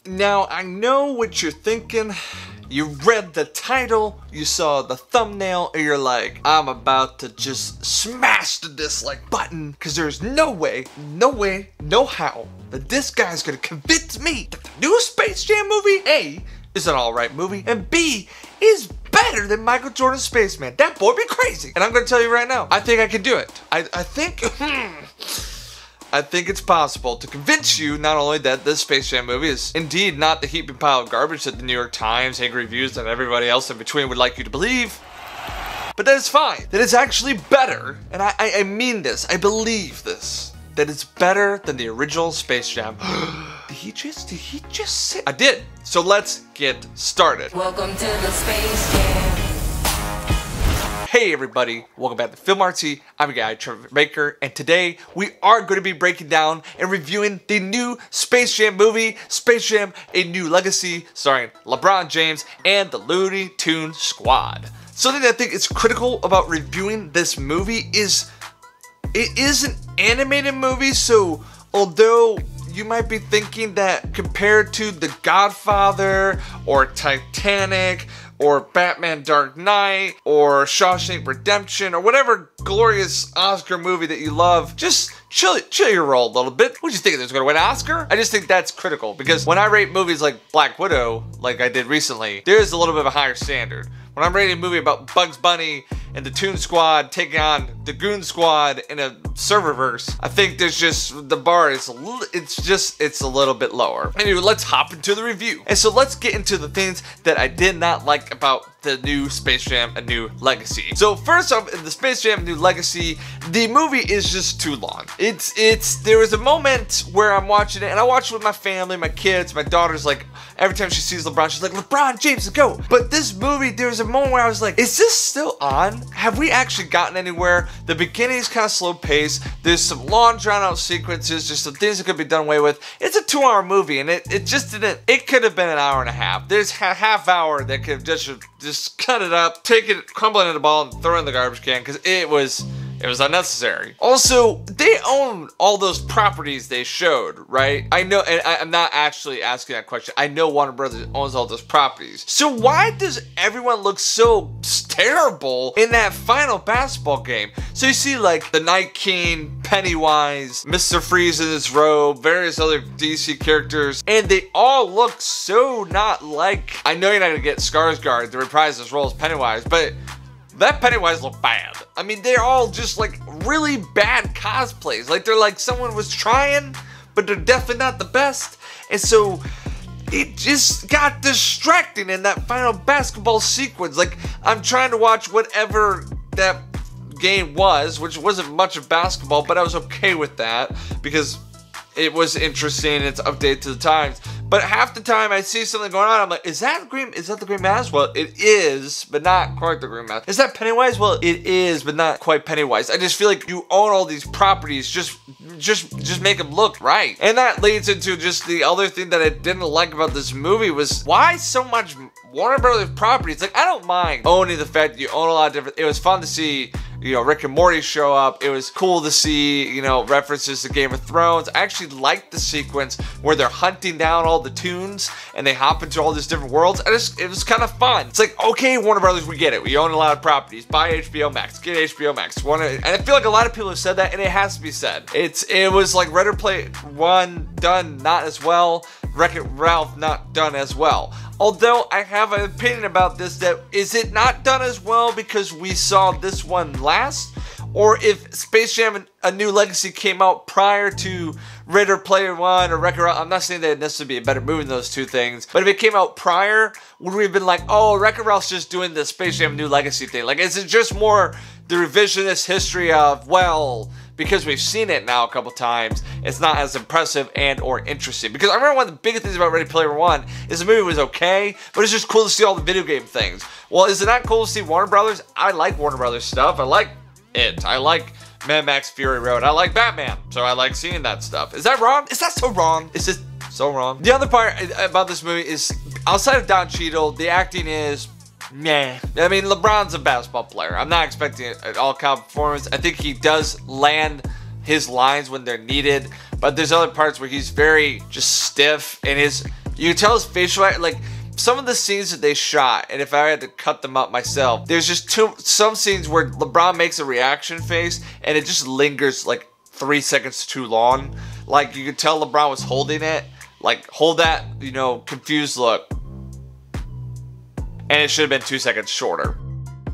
Now, I know what you're thinking. You read the title, you saw the thumbnail, and you're like, I'm about to just smash the dislike button, because there's no way, no how, that this guy's gonna convince me that the new Space Jam movie, A, is an alright movie, and B, is better than Michael Jordan's Spaceman. That boy be crazy. And I'm gonna tell you right now, I think I can do it. I think it's possible to convince you not only that this Space Jam movie is indeed not the heaping pile of garbage that the New York Times, angry reviews, and everybody else in between would like you to believe, but that it's fine. That it's actually better, and I mean this, I believe this, that it's better than the original Space Jam. Did he just say? I did. So let's get started. Welcome to the Space Jam. Hey everybody, welcome back to Film Artsy. I'm your guy, Trevor Baker, and today we are going to be breaking down and reviewing the new Space Jam movie, Space Jam: A New Legacy, starring LeBron James and the Looney Tunes Squad. Something that I think is critical about reviewing this movie is it is an animated movie, so although you might be thinking that compared to The Godfather or Titanic or Batman Dark Knight or Shawshank Redemption or whatever glorious Oscar movie that you love, just chill your roll a little bit. What do you think, it's gonna win an Oscar? I just think that's critical, because when I rate movies like Black Widow, like I did recently, there's a little bit of a higher standard. When I'm rating a movie about Bugs Bunny and the Toon Squad taking on the Goon Squad in a serververse, I think there's just, the bar is it's a little bit lower. Anyway, let's hop into the review. And so let's get into the things that I did not like about the new Space Jam: A New Legacy. So first off, in the Space Jam: A New Legacy, the movie is just too long. There was a moment where I'm watching it, and I watch it with my family, my kids, my daughter's like, every time she sees LeBron, she's like, LeBron James, let's go. But this movie, there was a moment where I was like, is this still on? Have we actually gotten anywhere? The beginning is kind of slow paced. There's some long drawn out sequences, just some things that could be done away with. It's a 2-hour movie, and it just didn't, it could have been an hour and a half. There's a half hour that could have just cut it up, take it, crumble it in a ball, and throw it in the garbage can, because it was unnecessary. Also, they own all those properties they showed, right? I know, and I'm not actually asking that question. I know Warner Brothers owns all those properties. So why does everyone look so terrible in that final basketball game? So you see like the Night King, Pennywise, Mr. Freeze in his robe, various other DC characters, and they all look so not like, I know you're not gonna get Skarsgård to reprise his role as Pennywise, but that Pennywise looked bad. I mean, they're all just like really bad cosplays. Like they're like someone was trying, but they're definitely not the best. And so it just got distracting in that final basketball sequence. Like I'm trying to watch whatever that game was, which wasn't much of basketball, but I was okay with that because it was interesting. It's updated to the times. But half the time I see something going on, I'm like, is that the Green Mask? Well, it is, but not quite the Green Mask. Is that Pennywise? Well, it is, but not quite Pennywise. I just feel like you own all these properties, just make them look right. And that leads into just the other thing that I didn't like about this movie was why so much Warner Brothers properties. Like, I don't mind owning the fact that you own a lot of different, it was fun to see, you know, Rick and Morty show up. It was cool to see, you know, references to Game of Thrones. I actually liked the sequence where they're hunting down all the tunes and they hop into all these different worlds. It was kind of fun. It's like, okay, Warner Brothers, we get it. We own a lot of properties. Buy HBO Max. Get HBO Max. And I feel like a lot of people have said that, and it has to be said. It was like Ready Player One done not as well. Wreck-It Ralph not done as well. Although I have an opinion about this, that is it not done as well because we saw this one last? Or if Space Jam: A New Legacy came out prior to Ready Player One or Wreck-It Ralph, I'm not saying that it'd necessarily be a better movie than those two things, but if it came out prior, would we have been like, oh, Wreck-It Ralph's just doing the Space Jam: New Legacy thing? Like, is it just more the revisionist history of, well, because we've seen it now a couple times, it's not as impressive and or interesting? Because I remember one of the biggest things about Ready Player One is the movie was okay, but it's just cool to see all the video game things. Well, is it not cool to see Warner Brothers? I like Warner Brothers stuff. I like it. I like Mad Max Fury Road. I like Batman, so I like seeing that stuff. Is that wrong? Is that so wrong? Is this so wrong? The other part about this movie is, outside of Don Cheadle, the acting is meh. I mean, LeBron's a basketball player. I'm not expecting an all-count performance. I think he does land his lines when they're needed, but there's other parts where he's very just stiff, and You can tell his facial, like, some of the scenes that they shot, and if I had to cut them up myself, there's just some scenes where LeBron makes a reaction face, and it just lingers like 3 seconds too long. Like, you could tell LeBron was holding it, like, hold that, you know, confused look. And it should have been 2 seconds shorter.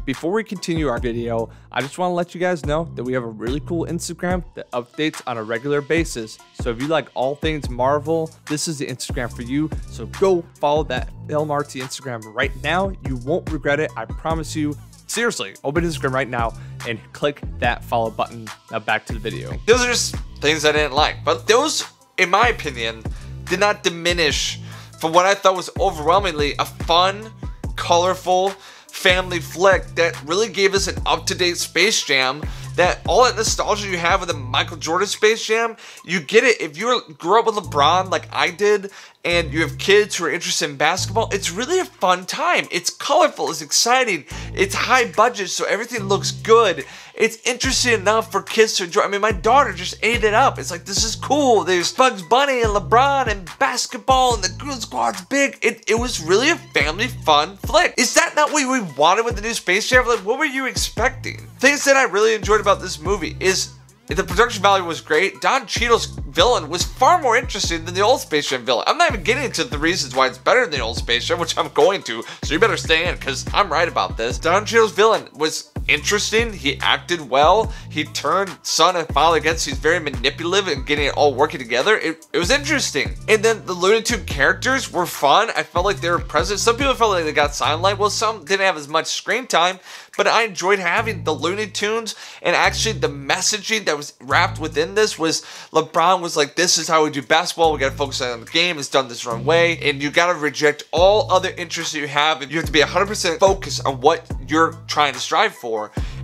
Before we continue our video, I just want to let you guys know that we have a really cool Instagram that updates on a regular basis. So if you like all things Marvel, this is the Instagram for you. So go follow that filmartsy Instagram right now. You won't regret it, I promise you. Seriously, open Instagram right now and click that follow button. Now back to the video. Those are just things I didn't like, but those, in my opinion, did not diminish from what I thought was overwhelmingly a fun, colorful family flick that really gave us an up-to-date Space Jam. That all that nostalgia you have with the Michael Jordan Space Jam, you get it. If you grew up with LeBron like I did, and you have kids who are interested in basketball, it's really a fun time. It's colorful, it's exciting, it's high budget, so everything looks good. It's interesting enough for kids to enjoy. I mean, my daughter just ate it up. It's like, this is cool. There's Bugs Bunny and LeBron and basketball and the Goon Squad's big. It was really a family fun flick. Is that not what we wanted with the new Space Jam? Like, what were you expecting? Things that I really enjoyed about this movie is the production value was great. Don Cheadle's villain was far more interesting than the old Space Jam villain. I'm not even getting into the reasons why it's better than the old Space Jam, which I'm going to, so you better stay in, because I'm right about this. Don Cheadle's villain was interesting. He acted well. He turned son and father against. He's very manipulative and getting it all working together. It was interesting. And then the Looney Tunes characters were fun. I felt like they were present. Some people felt like they got sidelined. Well, some didn't have as much screen time, but I enjoyed having the Looney Tunes, and actually the messaging that was wrapped within this was LeBron was like, this is how we do basketball. We got to focus on the game. It's done this wrong way, and you got to reject all other interests that you have, and you have to be 100% focused on what you're trying to strive for.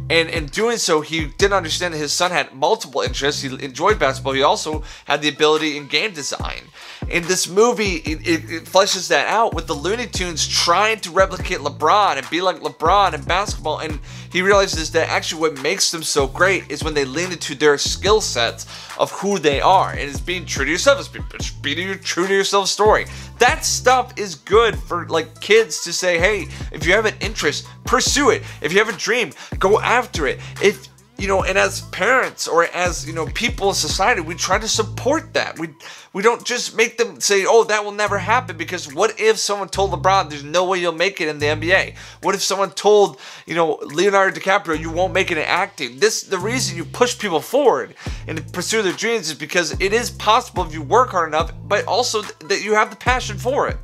And in doing so, he didn't understand that his son had multiple interests. He enjoyed basketball. He also had the ability in game design. In this movie, it fleshes that out with the Looney Tunes trying to replicate LeBron and be like LeBron in basketball. And he realizes that actually what makes them so great is when they lean into their skill sets of who they are. And it's being true to yourself. It's being true to yourself story. That stuff is good for like kids to say, hey, if you have an interest, pursue it. If you have a dream, go after it. If you know, and as parents or as, you know, people in society, we try to support that. We don't just make them say, oh, that will never happen, because what if someone told LeBron there's no way you'll make it in the NBA? What if someone told, you know, Leonardo DiCaprio you won't make it in acting? The reason you push people forward and to pursue their dreams is because it is possible if you work hard enough, but also that you have the passion for it.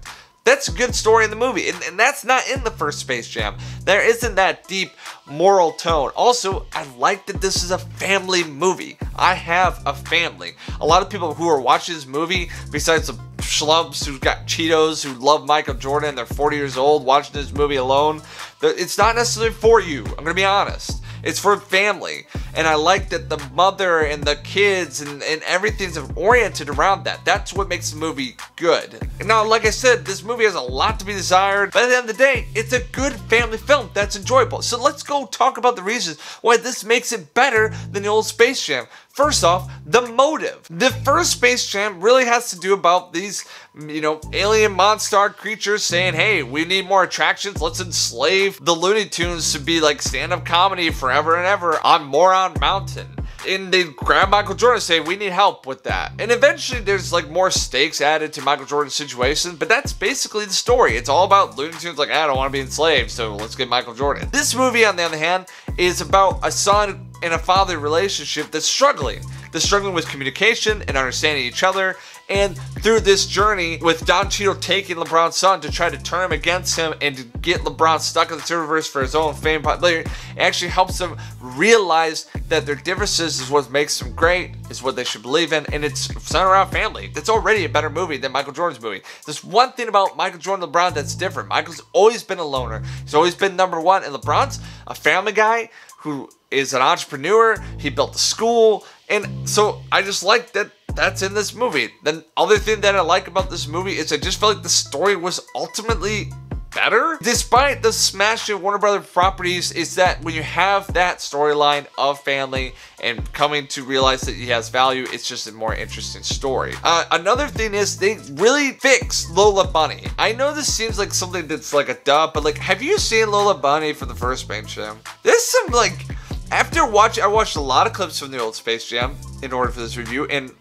That's a good story in the movie, and that's not in the first Space Jam. There isn't that deep moral tone. Also, I like that this is a family movie. I have a family. A lot of people who are watching this movie, besides the schlubs who got Cheetos, who love Michael Jordan, and they're 40 years old watching this movie alone, it's not necessarily for you. I'm gonna be honest. It's for family, and I like that the mother and the kids and everything's oriented around that. That's what makes the movie good. And now, like I said, this movie has a lot to be desired, but at the end of the day, it's a good family film that's enjoyable. So let's go talk about the reasons why this makes it better than the old Space Jam. First off, the motive. The first Space Jam really has to do about these, you know, alien monster creatures saying, hey, we need more attractions. Let's enslave the Looney Tunes to be like stand-up comedy forever and ever on Moron Mountain. And they grab Michael Jordan and say, we need help with that. And eventually there's like more stakes added to Michael Jordan's situation, but that's basically the story. It's all about Looney Tunes like, I don't want to be enslaved, so let's get Michael Jordan. This movie, on the other hand, is about a son and a father relationship that's struggling. They're struggling with communication and understanding each other. And through this journey with Don Cheadle taking LeBron's son to try to turn him against him and to get LeBron stuck in the Twitterverse for his own fame, it actually helps them realize that their differences is what makes them great, is what they should believe in, and it's centered around family. It's already a better movie than Michael Jordan's movie. There's one thing about Michael Jordan and LeBron that's different. Michael's always been a loner. He's always been number one, and LeBron's a family guy who is an entrepreneur. He built a school, and so I just like that that's in this movie. The other thing that I like about this movie is I just felt like the story was ultimately better. Despite the smashing Warner Brothers properties, is that when you have that storyline of family and coming to realize that he has value, it's just a more interesting story. Another thing is they really fixed Lola Bunny. I know this seems like something that's like a dub, but like, have you seen Lola Bunny for the first Space Jam? There's some like, after watching, I watched a lot of clips from the old Space Jam in order for this review, and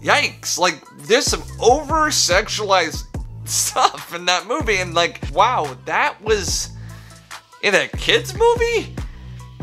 yikes, like there's some over-sexualized stuff in that movie, and like, wow, that was in a kid's movie?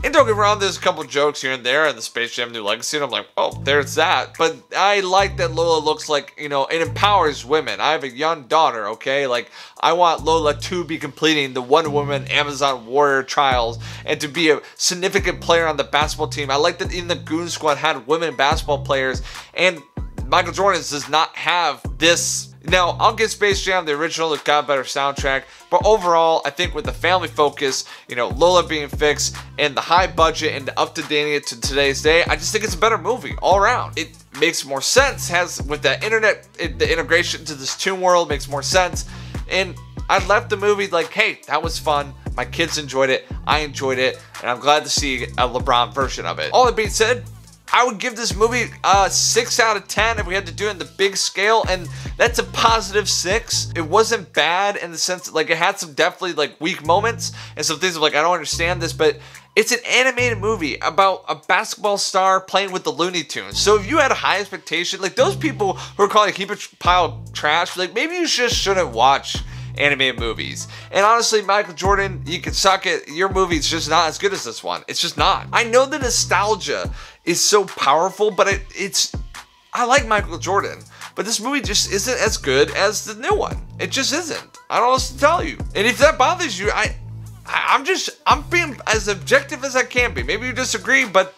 And don't get me wrong, there's a couple jokes here and there in the Space Jam New Legacy, and I'm like, oh, there's that. But I like that Lola looks like, you know, it empowers women. I have a young daughter, okay? Like, I want Lola to be completing the Wonder Woman Amazon Warrior trials and to be a significant player on the basketball team. I like that even the Goon Squad had women basketball players, and Michael Jordan does not have this. Now, I'll give Space Jam, the original, it got a better soundtrack, but overall, I think with the family focus, you know, Lola being fixed, and the high budget, and the up-to-dating it to today's day, I just think it's a better movie, all around. It makes more sense, has, with the internet, the integration to this toon world makes more sense, and I left the movie like, hey, that was fun, my kids enjoyed it, I enjoyed it, and I'm glad to see a LeBron version of it. All that being said, I would give this movie a 6 out of 10 if we had to do it in the big scale, and that's a positive 6. It wasn't bad in the sense that, like, it had some definitely like weak moments and some things like, I don't understand this, but it's an animated movie about a basketball star playing with the Looney Tunes. So if you had a high expectation, like those people who are calling Keep It Pile trash, like maybe you just shouldn't watch animated movies. And honestly, Michael Jordan, you can suck it. Your movie's just not as good as this one. It's just not. I know the nostalgia is so powerful, but I like Michael Jordan, but this movie just isn't as good as the new one. It just isn't. I don't know what to tell you. And if that bothers you, I'm being as objective as I can be. Maybe you disagree, but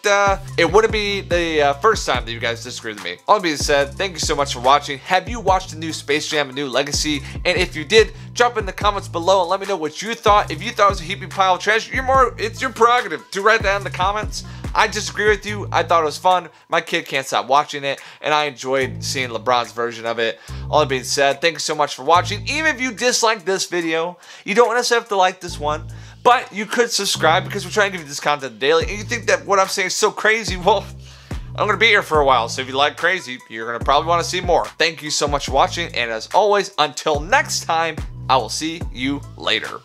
it wouldn't be the first time that you guys disagree with me. All being said, thank you so much for watching. Have you watched the new Space Jam, A New Legacy? And if you did, drop in the comments below and let me know what you thought. If you thought it was a heaping pile of trash, it's your prerogative to write that in the comments. I disagree with you. I thought it was fun. My kid can't stop watching it, and I enjoyed seeing LeBron's version of it. All that being said, thank you so much for watching. Even if you dislike this video, you don't necessarily have to like this one, but you could subscribe because we're trying to give you this content daily, and you think that what I'm saying is so crazy, well, I'm going to be here for a while, so if you like crazy, you're going to probably want to see more. Thank you so much for watching, and as always, until next time, I will see you later.